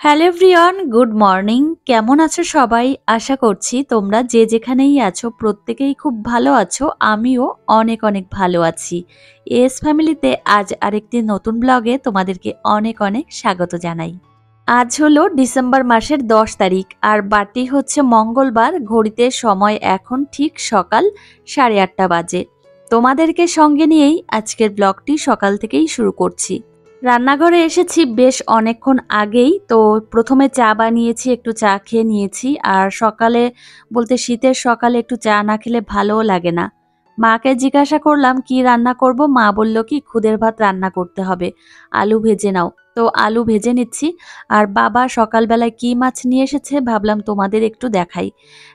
Hello everyone, good morning. কেমন আছো সবাই? আশা করছি তোমরা যে যেখানেই আছো প্রত্যেকেই খুব ভালো আছো। আমিও অনেক অনেক ভালো আছি। এস ফ্যামিলিতে আজ আরেকটি নতুন ব্লগে তোমাদেরকে অনেক অনেক স্বাগত জানাই। আজ হলো ডিসেম্বর মাসের 10 তারিখ আর বারটি হচ্ছে মঙ্গলবার। ঘড়িতে সময় এখন ঠিক সকাল 8:30 বাজে। তোমাদেরকে সঙ্গে নিয়েই আজকের ব্লগটি সকাল থেকেই শুরু করছি। রান্নাঘরে এসেছি বেশ অনেকক্ষণ আগেই। তো প্রথমে চা বানিয়েছি, একটু চা খেয়ে নিয়েছি। আর সকালে বলতে শীতের সকালে একটু চা না খেলে ভালোও লাগে না। মাকে জিজ্ঞাসা করলাম কি রান্না করব। মা বলল কি খুদের ভাত রান্না করতে হবে, আলু ভেজে নাও। তো আলু ভেজে নিচ্ছি। আর বাবা সকালবেলায় কি মাছ নিয়ে এসেছে ভাবলাম তোমাদের একটু দেখাই।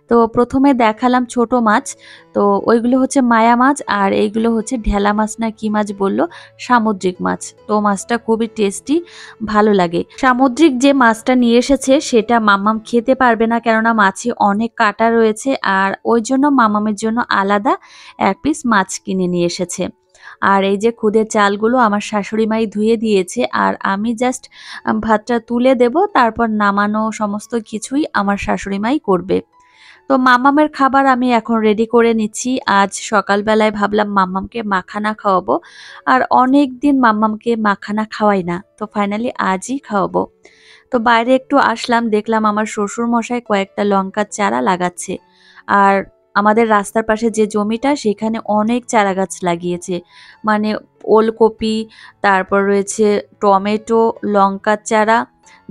তো প্রথমে দেখালাম ছোট মাছ। তো ওইগুলো হচ্ছে মায়া মাছ আর এইগুলো হচ্ছে ঢেলা মাছ না কি মাছ বললো, সামুদ্রিক মাছ। তো মাছটা খুবই টেস্টি, ভালো লাগে। সামুদ্রিক যে মাছটা নিয়ে এসেছে সেটা মাম্মাম খেতে পারবে না, কেননা মাছে অনেক কাঁটা রয়েছে। আর ওই জন্য মাম্মামের জন্য আলাদা এক পিস মাছ কিনে নিয়ে এসেছে। আর এই যে খুদের চালগুলো আমার শাশুড়ি মাই ধুয়ে দিয়েছে আর আমি জাস্ট ভাতটা তুলে দেব, তারপর নামানো সমস্ত কিছুই আমার শাশুড়ি মাই করবে। তো মামামের খাবার আমি এখন রেডি করে নিচ্ছি। আজ সকালবেলায় ভাবলাম মাম্মামকে মাখানা খাওয়াবো। আর অনেক দিন মাম্মামকে মাখানা খাওয়াই না, তো ফাইনালি আজই খাওয়াবো। তো বাইরে একটু আসলাম, দেখলাম আমার শ্বশুর মশাই কয়েকটা লঙ্কার চারা লাগাচ্ছে। আর আমাদের রাস্তার পাশে যে জমিটা সেখানে অনেক চারা গাছ লাগিয়েছে। মানে ওলকপি, তারপর রয়েছে টমেটো, লঙ্কার চারা,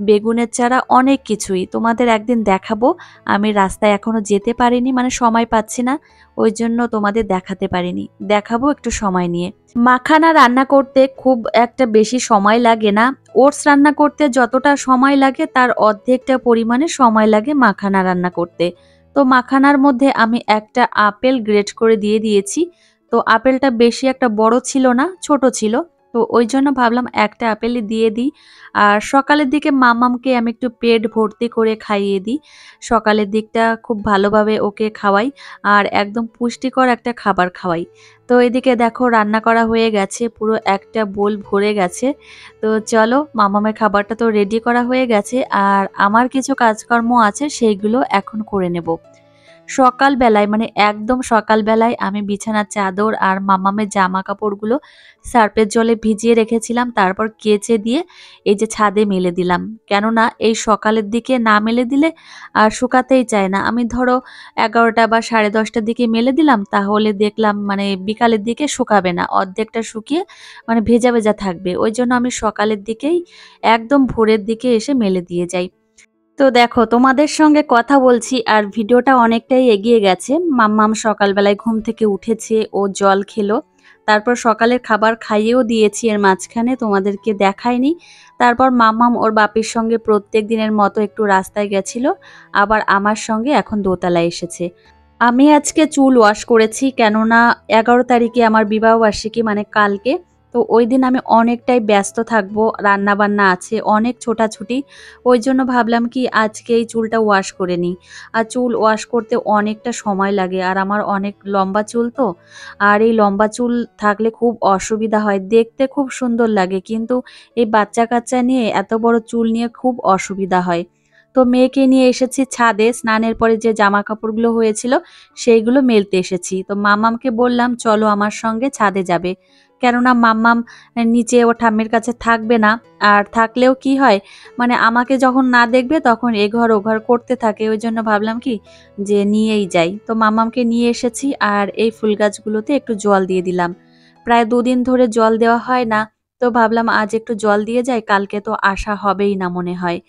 বেগুনের চারা, অনেক কিছুই তোমাদের একদিন দেখাবো। আমি রাস্তায় এখনো যেতে পারিনি, মানে সময় পাচ্ছি না, ওই জন্য তোমাদের দেখাতে পারিনি। দেখাবো একটু সময় নিয়ে। মাখানা রান্না করতে খুব একটা বেশি সময় লাগে না। ওটস রান্না করতে যতটা সময় লাগে তার অর্ধেকটা পরিমাণে সময় লাগে মাখানা রান্না করতে। তো মাখানার মধ্যে আমি একটা আপেল গ্রেট করে দিয়ে দিয়েছি। তো আপেলটা বেশি একটা বড় ছিল না, ছোট ছিল। তো ওই জন্য ভাবলাম একটা আপেলই দিয়ে দিই। আর সকালের দিকে মামামকে আমি একটু পেট ভর্তি করে খাইয়ে দিই। সকালের দিকটা খুব ভালোভাবে ওকে খাওয়াই আর একদম পুষ্টিকর একটা খাবার খাওয়াই। তো এদিকে দেখো রান্না করা হয়ে গেছে, পুরো একটা বোল ভরে গেছে। তো চলো, মামামের খাবারটা তো রেডি করা হয়ে গেছে আর আমার কিছু কাজকর্ম আছে সেইগুলো এখন করে নেব। সকালবেলায় মানে একদম সকালবেলায় আমি বিছানার চাদর আর মামামের জামা কাপড়গুলো সার্ফের জলে ভিজিয়ে রেখেছিলাম, তারপর কেচে দিয়ে এই যে ছাদে মেলে দিলাম। কেননা এই সকালের দিকে না মেলে দিলে আর শুকাতেই চায় না। আমি ধরো 11টা বা 10:30টার দিকে মেলে দিলাম, তাহলে দেখলাম মানে বিকালের দিকে শুকাবে না, অর্ধেকটা শুকিয়ে মানে ভেজা ভেজা থাকবে। ওই জন্য আমি সকালের দিকেই একদম ভোরের দিকে এসে মেলে দিয়ে যাই। তো দেখো তোমাদের সঙ্গে কথা বলছি আর ভিডিওটা অনেকটাই এগিয়ে গেছে। মাম্মাম সকালবেলায় ঘুম থেকে উঠেছে, ও জল খেলো। তারপর সকালের খাবার খাইয়েও দিয়েছি, এর মাঝখানে তোমাদেরকে দেখাইনি। তারপর মাম্মাম ওর বাপির সঙ্গে প্রত্যেক দিনের মতো একটু রাস্তায় গেছিল, আবার আমার সঙ্গে এখন দোতলায় এসেছে। আমি আজকে চুল ওয়াশ করেছি, কেননা 11 তারিখে আমার বিবাহবার্ষিকী, মানে কালকে। তো ওই দিন আমি অনেকটাই ব্যস্ত থাকবো, রান্না বান্না আছে, অনেক ছোটাছুটি। ওই জন্য ভাবলাম কি আজকে এই চুলটা ওয়াশ করে নিই। আর চুল ওয়াশ করতে অনেকটা সময় লাগে আর আমার অনেক লম্বা চুল তো। আর এই লম্বা চুল থাকলে খুব অসুবিধা হয়, দেখতে খুব সুন্দর লাগে কিন্তু এই বাচ্চা কাচ্চা নিয়ে এত বড় চুল নিয়ে খুব অসুবিধা হয়। তো মেয়েকে নিয়ে এসেছি ছাদে, স্নানের পরে যে জামা কাপড়গুলো হয়েছিল সেইগুলো মেলতে এসেছি। তো মাম্মামকে বললাম চলো আমার সঙ্গে ছাদে যাবে, কেননা মাম্মাম নিচে ও ঠাম্মির কাছে থাকবে না। আর থাকলেও কি হয়, মানে আমাকে যখন না দেখবে তখন এঘর ওঘর করতে থাকে। ওই জন্য ভাবলাম কি যে নিয়েই যাই। তো মাম্মামকে নিয়ে এসেছি আর এই ফুল গাছগুলোতে একটু জল দিয়ে দিলাম। প্রায় 2 দিন ধরে জল দেওয়া হয় না, তো ভাবলাম আজ একটু জল দিয়ে যাই, কালকে তো আসা হবেই না মনে হয়।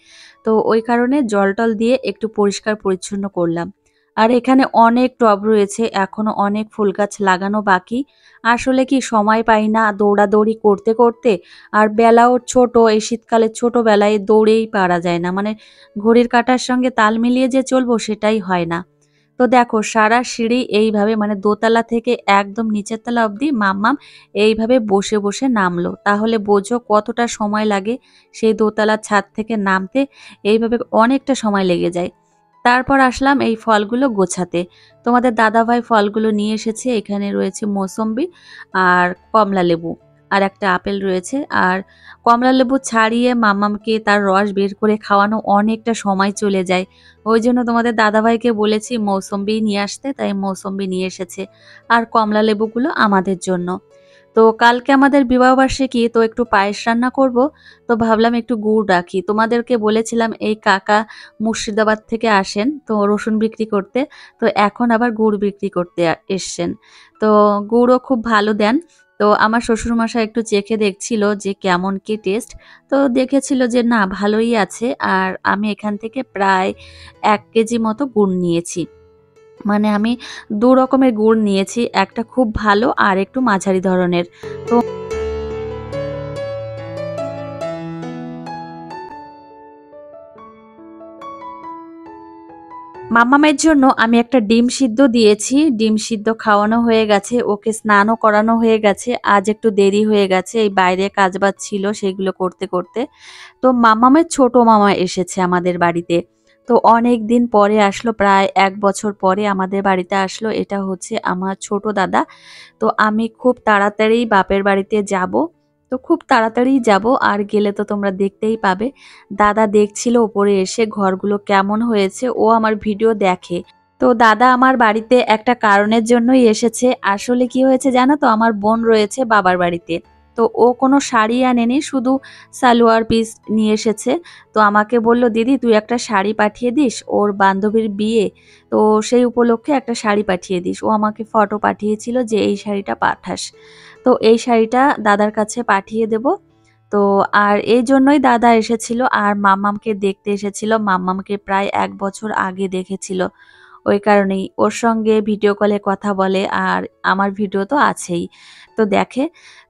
তো ওই কারণে জল টল দিয়ে একটু পরিষ্কার পরিচ্ছন্ন করলাম। আর এখানে অনেক টব রয়েছে, এখনো অনেক ফুল গাছ লাগানো বাকি। আসলে কি সময় পাই না দৌড়াদৌড়ি করতে করতে। আর বেলাও ছোট, এই শীতকালে ছোটবেলায় দৌড়েই পারা যায় না, মানে ঘড়ির কাঁটার সঙ্গে তাল মিলিয়ে যে চলবো সেটাই হয় না। তো দেখো সারা সিঁড়ি এইভাবে মানে দোতলা থেকে একদম নিচের তলা অবধি মাম্মাম এইভাবে বসে বসে নামলো। তাহলে বোঝো কতটা সময় লাগে সেই দোতলার ছাদ থেকে নামতে। এইভাবে অনেকটা সময় লেগে যায়। তারপর আসলাম এই ফলগুলো গোছাতে। তোমাদের দাদাভাই ফলগুলো নিয়ে এসেছে, এখানে রয়েছে মৌসম্বি আর কমলা লেবু। আর একটা আপেল রয়েছে। আর কমলা লেবু ছাড়িয়ে মাম্মামকে তার রস বের করে খাওয়ানো অনেকটা সময় চলে যায়। ওই জন্য তোমাদের দাদাভাইকে বলেছি মৌসম্বি নিয়ে আসতে, তাই মৌসম্বি নিয়ে এসেছে। আর কমলা লেবুগুলো আমাদের জন্য। তো কালকে আমাদের বিবাহবার্ষিকী, তো একটু পায়েস রান্না করব। তো ভাবলাম একটু গুড় রাখি। তোমাদেরকে বলেছিলাম এই কাকা মুর্শিদাবাদ থেকে আসেন তো রসুন বিক্রি করতে। তো এখন আবার গুড় বিক্রি করতে এসছেন। তো গুড়ও খুব ভালো দেন। তো আমার শ্বশুরমশাই একটু চেখে দেখছিল যে কেমন কি টেস্ট। তো দেখেছিল যে না ভালোই আছে। আর আমি এখান থেকে প্রায় ১ কেজি মতো গুড় নিয়েছি। মানে আমি ২ রকমের গুড় নিয়েছি। একটা খুব ভালো আর একটু মাঝারি ধরনের। তো মাম্মামের জন্য আমি একটা ডিম সিদ্ধ দিয়েছি। ডিম সিদ্ধ খাওয়ানো হয়ে গেছে, ওকে স্নানও করানো হয়ে গেছে। আজ একটু দেরি হয়ে গেছে, এই বাইরে কাজবাজ ছিল সেগুলো করতে করতে। তো মাম্মামের ছোট মামা এসেছে আমাদের বাড়িতে। তো অনেক দিন পরে আসলো, প্রায় ১ বছর পরে আমাদের বাড়িতে আসলো। এটা হচ্ছে আমার ছোট দাদা। তো আমি খুব তাড়াতাড়ি বাপের বাড়িতে যাব। তো খুব তাড়াতাড়িই যাব, আর গেলে তো তোমরা দেখতেই পাবে। দাদা দেখছিল ওপরে এসে ঘরগুলো কেমন হয়েছে, ও আমার ভিডিও দেখে। তো দাদা আমার বাড়িতে একটা কারণের জন্যই এসেছে। আসলে কি হয়েছে জানো তো, আমার বোন রয়েছে বাবার বাড়িতে। তো ও কোনো শাড়ি আনেনি, শুধু সালোয়ার পিস নিয়ে এসেছে। তো আমাকে বলল, দিদি তুই একটা শাড়ি পাঠিয়ে দিস, ওর বান্ধবীর বিয়ে। তো সেই উপলক্ষে একটা শাড়ি পাঠিয়ে দিস। ও আমাকে ফটো পাঠিয়েছিল যে এই শাড়িটা পাঠাস। তো এই শাড়িটা দাদার কাছে পাঠিয়ে দেব। তো আর এই জন্যই দাদা এসেছিল, আর মাম্মামকে দেখতে এসেছিল। মাম্মামকে প্রায় ১ বছর আগে দেখেছিল। ওই কারণেই ওর সঙ্গে ভিডিও কলে কথা বলে, আর আমার ভিডিও তো আছেই। তো দেখে।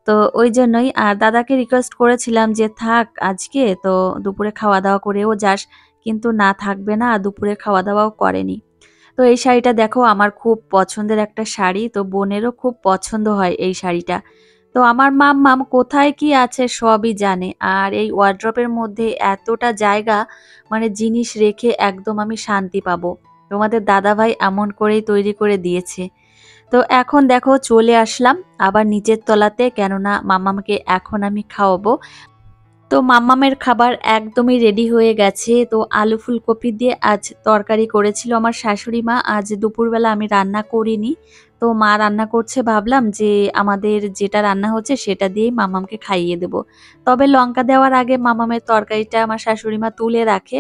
তো ওই জন্যই আর দাদাকে রিকোয়েস্ট করেছিলাম যে থাক আজকে, তো দুপুরে খাওয়া-দাওয়া করেও যাস। কিন্তু না থাকবে না, দুপুরে খাওয়া-দাওয়াও করেনি। তো এই শাড়িটা দেখো আমার খুব পছন্দের একটা শাড়ি। তো বোনেরও খুব পছন্দ হয় এই শাড়িটা। তো আমার মাম্মাম কোথায় কি আছে সবই জানে। আর এই ওয়ারড্রবের মধ্যে এতটা জায়গা, মানে জিনিস রেখে একদম আমি শান্তি পাবো। তোমাদের দাদাভাই এমন করেই তৈরি করে দিয়েছে। তো এখন দেখো চলে আসলাম আবার নিচের তলাতে, কেননা মাম্মামকে এখন আমি খাওয়াবো। তো মাম্মামের খাবার একদমই রেডি হয়ে গেছে। তো আলু ফুলকপি দিয়ে আজ তরকারি করেছিল আমার শাশুড়ি মা। আজ দুপুরবেলা আমি রান্না করিনি। তো মা রান্না করছে, ভাবলাম যে আমাদের যেটা রান্না হচ্ছে সেটা দিয়েই মাম্মামকে খাইয়ে দেব। তবে লঙ্কা দেওয়ার আগে মাম্মামের তরকারিটা আমার শাশুড়ি মা তুলে রাখে।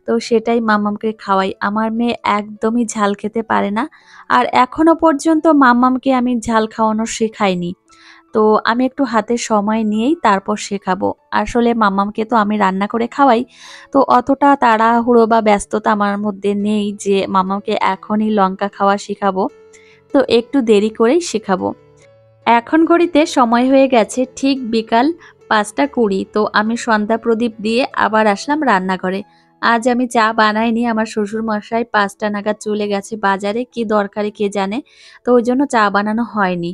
তো সেটাই মাম্মামকে খাওয়াই। আমার মেয়ে একদমই ঝাল খেতে পারে না। আর এখনো পর্যন্ত মাম্মামকে আমি ঝাল খাওয়ানো শেখাইনি। তো আমি একটু হাতে সময় নিয়েই তারপর শেখাবো। আসলে মাম্মামকে তো আমি রান্না করে খাওয়াই। তো অতটা তাড়াহুড়ো বা ব্যস্ততা আমার মধ্যে নেই যে মাম্মামকে এখনই লঙ্কা খাওয়া শেখাবো। তো একটু দেরি করেই শেখাবো। এখন ঘড়িতে সময় হয়ে গেছে ঠিক বিকাল ৫টা ২০। তো আমি সন্ধ্যা প্রদীপ দিয়ে আবার আসলাম রান্নাঘরে। আজ আমি চা বানাইনি, আমার শ্বশুর মশাই ৫টা নাগাদ চলে গেছে বাজারে, কি দরকারে কে জানে। তো ওই জন্য চা বানানো হয়নি।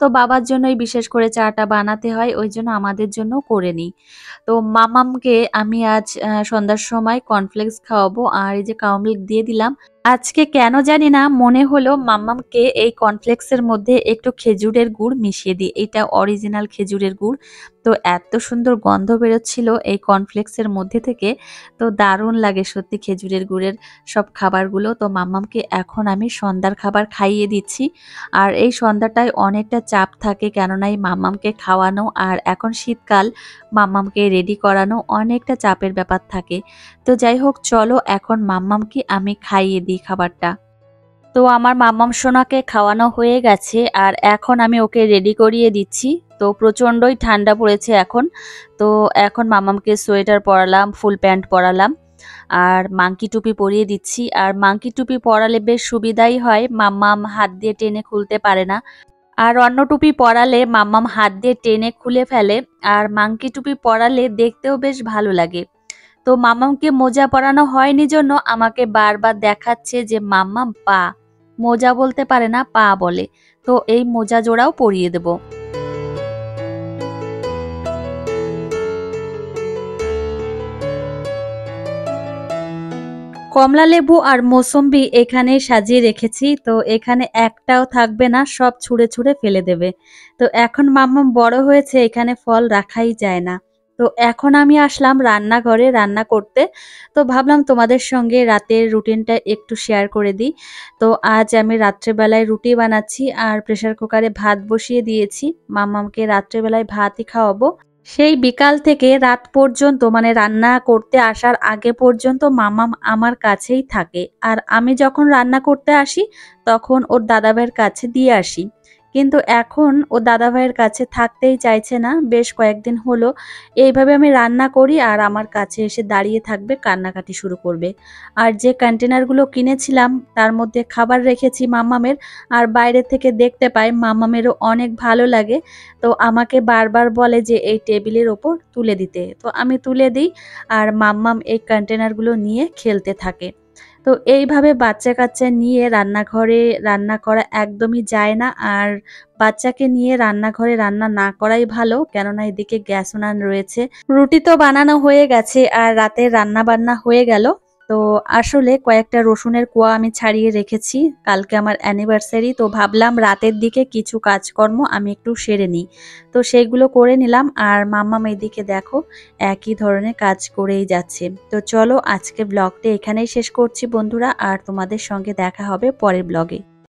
তো বাবার জন্যই বিশেষ করে চাটা বানাতে হয়, ওই জন্য আমাদের জন্যও করে নিই। তো মামামকে আমি আজ সন্ধ্যার সময় কর্নফ্লেক্স খাওয়াবো, আর এই যে কাউ মিল্ক দিয়ে দিলাম। আজকে কেন জানি না মনে হলো মাম্মামকে এই কর্নফ্লেক্সের মধ্যে একটু খেজুরের গুড় মিশিয়ে দিই। এটা অরিজিনাল খেজুরের গুড়। তো এত সুন্দর গন্ধ বেরোচ্ছিল এই কর্নফ্লেক্সের মধ্যে থেকে। তো দারুণ লাগে সত্যি খেজুরের গুড়ের সব খাবারগুলো। তো মাম্মামকে এখন আমি সন্ধ্যার খাবার খাইয়ে দিচ্ছি। আর এই সন্ধ্যাটায় অনেকটা চাপ থাকে, কেননা এই মাম্মামকে খাওয়ানো আর এখন শীতকাল, মাম্মামকে রেডি করানো অনেকটা চাপের ব্যাপার থাকে। তো যাই হোক চলো এখন মাম্মামকে আমি খাইয়ে দিই খাবারটা। তো আমার মাম্মাম সোনাকে খাওয়ানো হয়ে গেছে, আর এখন আমি ওকে রেডি করিয়ে দিচ্ছি। তো প্রচণ্ডই ঠান্ডা পড়েছে এখন। তো এখন মাম্মামকে সোয়েটার পরালাম, ফুল প্যান্ট পরালাম, আর মাংকি টুপি পরিয়ে দিচ্ছি। আর মাংকি টুপি পরালে বেশ সুবিধাই হয়, মাম্মাম হাত দিয়ে টেনে খুলতে পারে না। আর অন্য টুপি পরালে মাম্মাম হাত দিয়ে টেনে খুলে ফেলে। আর মাংকি টুপি পরালে দেখতেও বেশ ভালো লাগে। তো মাম্মামকে মোজা পরানো হয়নি জন্য আমাকে বারবার দেখাচ্ছে যে মাম্মাম পা, মোজা বলতে পারে না, পা বলে। তো এই মোজা জোড়াও পরিয়ে দেব। কমলা লেবু আর মৌসম্বি এখানে সাজিয়ে রেখেছি। তো এখানে একটাও থাকবে না, সব ছুঁড়ে ছুঁড়ে ফেলে দেবে। তো এখন মাম্মাম বড় হয়েছে, এখানে ফল রাখাই যায় না। তো এখন আমি আসলাম রান্নাঘরে রান্না করতে। তো ভাবলাম তোমাদের সঙ্গে রাতের রুটিনটা একটু শেয়ার করে দিই। তো আজ আমি রাত্রেবেলায় রুটি বানাচ্ছি আর প্রেসার কুকারে ভাত বসিয়ে দিয়েছি। মাম্মামকে রাত্রেবেলায় ভাতই খাওয়াবো। সেই বিকাল থেকে রাত পর্যন্ত মানে রান্না করতে আসার আগে পর্যন্ত মামাম আমার কাছেই থাকে। আর আমি যখন রান্না করতে আসি তখন ওর দাদাভাইয়ের কাছে দিয়ে আসি। কিন্তু এখন ও দাদাভাইয়ের কাছে থাকতেই চাইছে না। বেশ কয়েকদিন হলো এইভাবে আমি রান্না করি আর আমার কাছে এসে দাঁড়িয়ে থাকবে, কান্নাকাটি শুরু করবে। আর যে কন্টেনারগুলো কিনেছিলাম তার মধ্যে খাবার রেখেছি মাম্মামের, আর বাইরে থেকে দেখতে পাই মাম্মামেরও অনেক ভালো লাগে। তো আমাকে বারবার বলে যে এই টেবিলের ওপর তুলে দিতে। তো আমি তুলে দিই আর মাম্মাম এই কন্টেনারগুলো নিয়ে খেলতে থাকে। তো এইভাবে বাচ্চা-কাচ্চা নিয়ে রান্নাঘরে রান্না করা একদমই যায় না। আর বাচ্চাকে নিয়ে রান্নাঘরে রান্না না করাই ভালো। কেননা এদিকে গ্যাস উনান রয়েছে। রুটি তো বানানো হয়ে গেছে আর রাতের রান্না-বান্না হয়ে গেল। তো আসলে কয়েকটা রসুনের কোয়া আমি ছাড়িয়ে রেখেছি। কালকে আমার অ্যানিভার্সারি, তো ভাবলাম রাতের দিকে কিছু কাজকর্ম আমি একটু সেরে নিই। তো সেইগুলো করে নিলাম আর মাম্মাম এদিকে দেখো একই ধরনের কাজ করেই যাচ্ছে। তো চলো আজকে ব্লগটা এখানেই শেষ করছি বন্ধুরা, আর তোমাদের সঙ্গে দেখা হবে পরের ব্লগে।